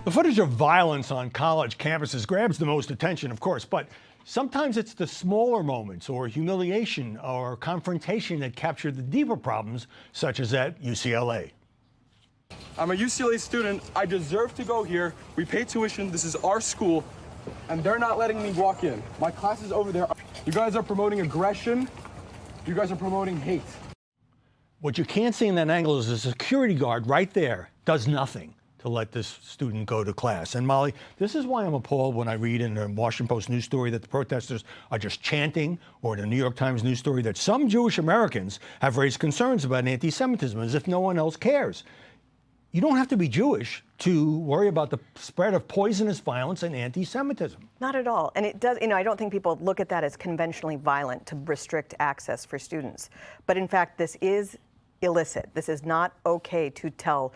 The footage of violence on college campuses grabs the most attention, of course, but sometimes it's the smaller moments or humiliation or confrontation that capture the deeper problems, such as at UCLA. I'm a UCLA student. I deserve to go here. We pay tuition. This is our school, and they're not letting me walk in. My class is over there. You guys are promoting aggression. You guys are promoting hate. What you can't see in that angle is a security guard right there does nothing to let this student go to class. And Molly, this is why I'm appalled when I read in the Washington Post news story that the protesters are just chanting, or in the New York Times news story that some Jewish Americans have raised concerns about anti-Semitism, as if no one else cares. You don't have to be Jewish to worry about the spread of poisonous violence and anti-Semitism. Not at all. And it does, I don't think people look at that as conventionally violent to restrict access for students. But in fact, this is illicit. This is not okay to tell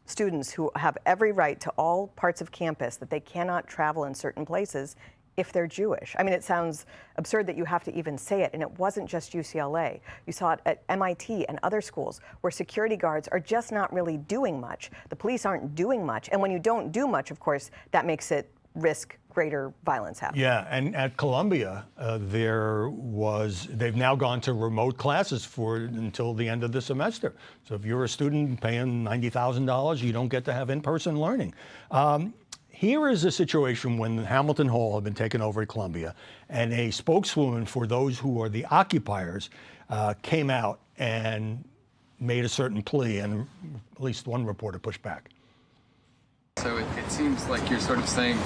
students who have every right to all parts of campus that they cannot travel in certain places if they're Jewish. I mean, it sounds absurd that you have to even say it, and it wasn't just UCLA. You saw it at MIT and other schools where security guards are just not really doing much. The police aren't doing much, and when you don't do much, of course, that makes it risk greater violence happening. Yeah, and at Columbia, they've now gone to remote classes until the end of the semester. So if you're a student paying $90,000, you don't get to have in-person learning. Here is a situation when Hamilton Hall had been taken over at Columbia, and a spokeswoman for those who are the occupiers came out and made a certain plea, and at least one reporter pushed back. So it seems like you're sort of saying,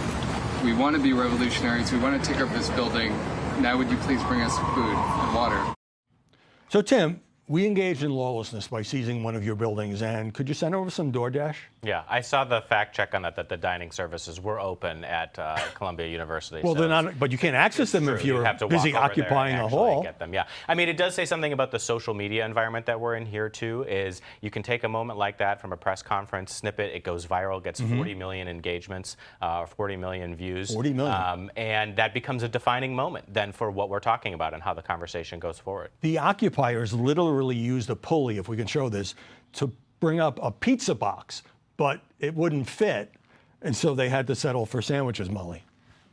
we want to be revolutionaries, we want to take over this building, now would you please bring us food and water? So Tim, we engaged in lawlessness by seizing one of your buildings, and could you send over some DoorDash? Yeah, I saw the fact check on that the dining services were open at Columbia University. Well, so they're not, but you can't access them if you're busy occupying a hall. Get them, yeah. I mean, it does say something about the social media environment that we're in here too, is you can take a moment like that from a press conference snippet, it goes viral, gets 40 million engagements, 40 million views. 40 million. And that becomes a defining moment then for what we're talking about and how the conversation goes forward. The occupiers literally used a pulley, if we can show this, to bring up a pizza box, but it wouldn't fit, and so they had to settle for sandwiches, Molly.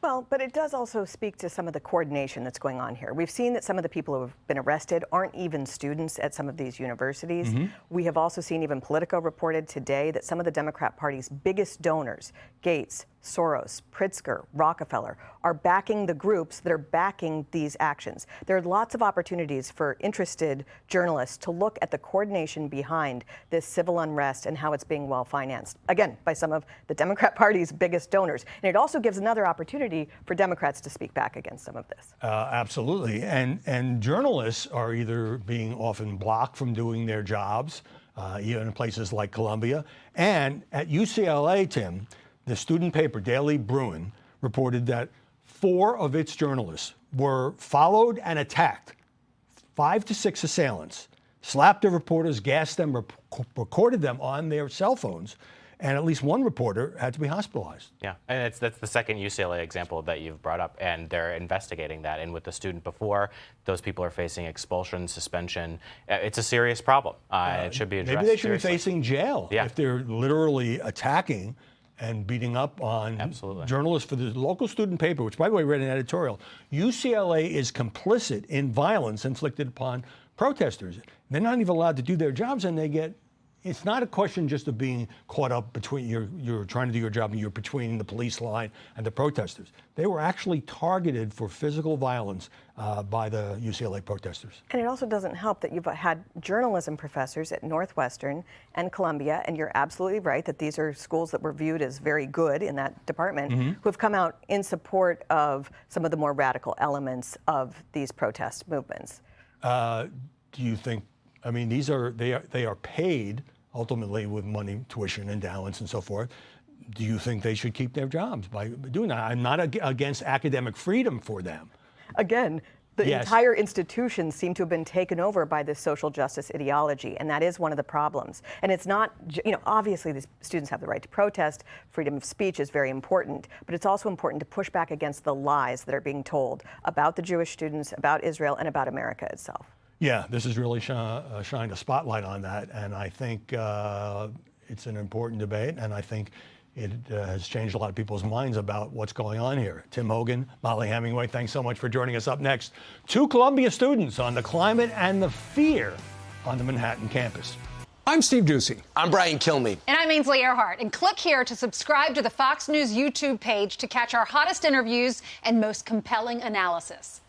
Well, but it does also speak to some of the coordination that's going on here. We've seen that some of the people who have been arrested aren't even students at some of these universities. We have also seen, even Politico reported today, that some of the Democrat Party's biggest donors, Gates, Soros, Pritzker, Rockefeller, are backing the groups that are backing these actions. There are lots of opportunities for interested journalists to look at the coordination behind this civil unrest and how it's being well financed, again, by some of the Democrat Party's biggest donors. And it also gives another opportunity for Democrats to speak back against some of this. Absolutely. And journalists are either being often blocked from doing their jobs, even in places like Columbia. And at UCLA, Tim, the student paper Daily Bruin reported that 4 of its journalists were followed and attacked. 5 to 6 assailants slapped the reporters, gassed them, recorded them on their cell phones, and at least one reporter had to be hospitalized. Yeah, and that's the second UCLA example that you've brought up, and they're investigating that. And with the student before, those people are facing expulsion, suspension. It's a serious problem. It should be addressed. Maybe they should seriously. be facing jail if they're literally attacking and beating up on journalists for the local student paper, which, by the way, read an editorial. UCLA is complicit in violence inflicted upon protesters. They're not even allowed to do their jobs, and they get. It's not a question just of being caught up between you're trying to do your job and you're between the police line and the protesters. They were actually targeted for physical violence by the UCLA protesters. And it also doesn't help that you've had journalism professors at Northwestern and Columbia, and you're absolutely right that these are schools that were viewed as very good in that department, who have come out in support of some of the more radical elements of these protest movements. Do you think? I mean, they are paid ultimately with money, tuition, endowments, and so forth. Do you think they should keep their jobs by doing that? I'm not against academic freedom for them. Again, the entire institutions seem to have been taken over by this social justice ideology, and that is one of the problems. And it's not, obviously these students have the right to protest. Freedom of speech is very important, but it's also important to push back against the lies that are being told about the Jewish students, about Israel, and about America itself. Yeah, this has really shined a spotlight on that, and I think it's an important debate, and I think it has changed a lot of people's minds about what's going on here. Tim Hogan, Mollie Hemingway, thanks so much for joining us. Up next, 2 Columbia students on the climate and the fear on the Manhattan campus. I'm Steve Ducey. I'm Brian Kilmeade. And I'm Ainsley Earhart. And click here to subscribe to the Fox News YouTube page to catch our hottest interviews and most compelling analysis.